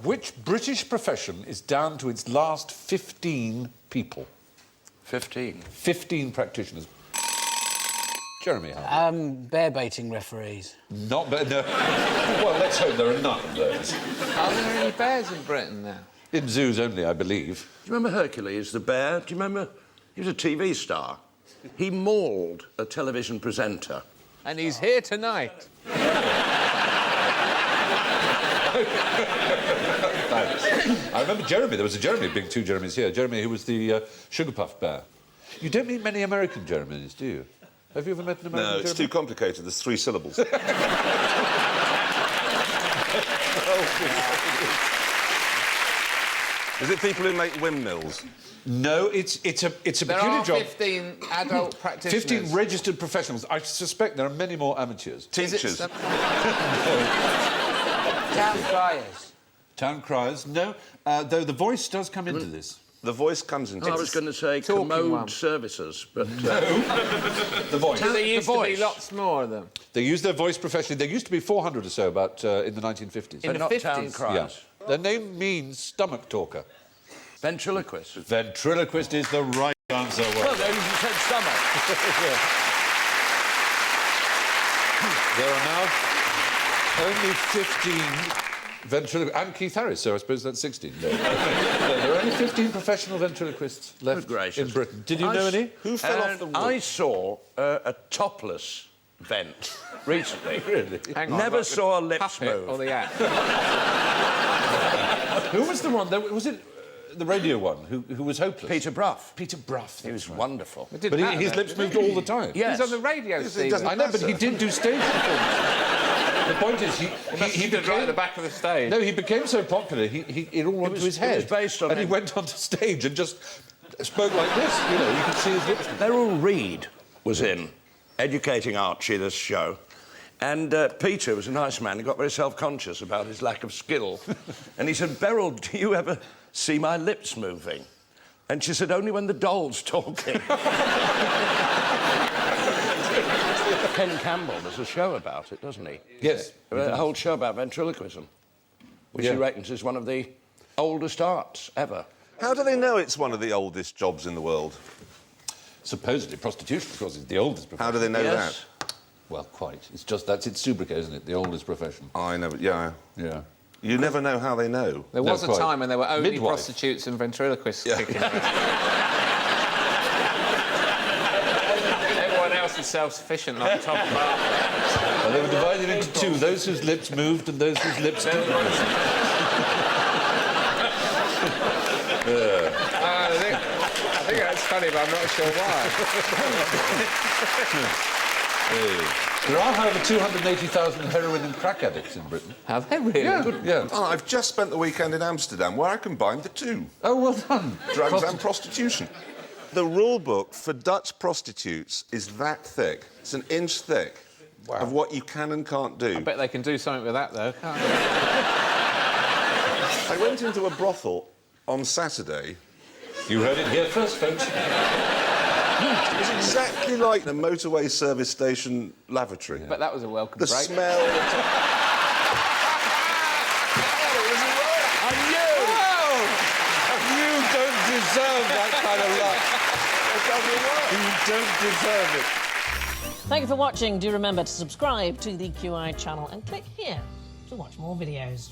Which British profession is down to its last 15 people? 15? 15 practitioners. Jeremy, bear baiting referees. Not no. Well, let's hope there are none of those. Are there any bears in Britain now? In zoos only, I believe. Do you remember Hercules, the bear? Do you remember? He was a TV star. He mauled a television presenter. And he's here tonight. Thanks. I remember Jeremy. There was a Jeremy, big two Jeremys here. Jeremy, who was the Sugar Puff bear. You don't meet many American Jeremys, do you? Have you ever met an American Jeremy? No, it's too complicated. There's 3 syllables. Is it people who make windmills? No, it's a There peculiar are job. 15 adult practitioners. 15 registered professionals. I suspect there are many more amateurs. Teachers. Town criers. Town criers, no. Though the voice does come into this. The voice comes into I was going to say talking commode one. services, but... The voice. There used to be voice. lots more of them. They use their voice professionally. There used to be 400 or so about in the 1950s. In but the not 50s? town criers. Yeah. Their name means stomach talker. Ventriloquist. Ventriloquist is the right answer. Well, then you said stomach. There are now only 15 ventriloquists, and Keith Harris, so I suppose that's 16. No. There are only 15 professional ventriloquists left in Britain. Did you know any? Who fell off the roof? I saw a topless vent recently. Really? Hang on, Never look, saw the lips puppet move. Or the act. Who was the one? Was it the radio one who was hopeless? Peter Brough. Peter Brough. He was wonderful. It didn't But matter, his though, lips did it? moved all the time. Yes. He was on the radio, Steve. doesn't I know, but he matter. did do stage performances. The point is, he stood right at the back of the stage. No, he became so popular, it all went to his head. It was based on and he him. went onto stage and just spoke like this, you know, you could see his lips. Beryl Reid was in Educating Archie, this show, and Peter was a nice man. He got very self-conscious about his lack of skill. And he said, Beryl, do you ever see my lips moving? And she said, only when the doll's talking. Ken Campbell does a show about it, doesn't he? Yes. A whole show about ventriloquism, which he reckons is one of the oldest arts ever. How do they know it's one of the oldest jobs in the world? Supposedly, prostitution, of course, is the oldest profession. How do they know Yes. that? Well, quite. It's just, that's its sobriquet, isn't it? The oldest profession. I know, yeah. Yeah. You never know how they know. There was a quite. time when there were only Midwife. prostitutes and ventriloquists kicking around. Everyone else is self-sufficient, like top of our... Well, they were divided into two, those whose lips moved and those whose lips didn't move. I think that's funny, but I'm not sure why. There are, however, 280,000 heroin and crack addicts in Britain. Have they really? Yeah. Oh, I've just spent the weekend in Amsterdam where I combined the two. Oh, well done. Drugs and prostitution. The rule book for Dutch prostitutes is that thick. It's an inch thick of what you can and can't do. I bet they can do something with that, though, can't they? I went into a brothel on Saturday. You heard it here first, folks. It was exactly like the motorway service station lavatory. But that was a welcome The break. smell... You don't deserve that kind of luck. You don't deserve it. Thank you for watching. Do remember to subscribe to the QI channel and click here to watch more videos.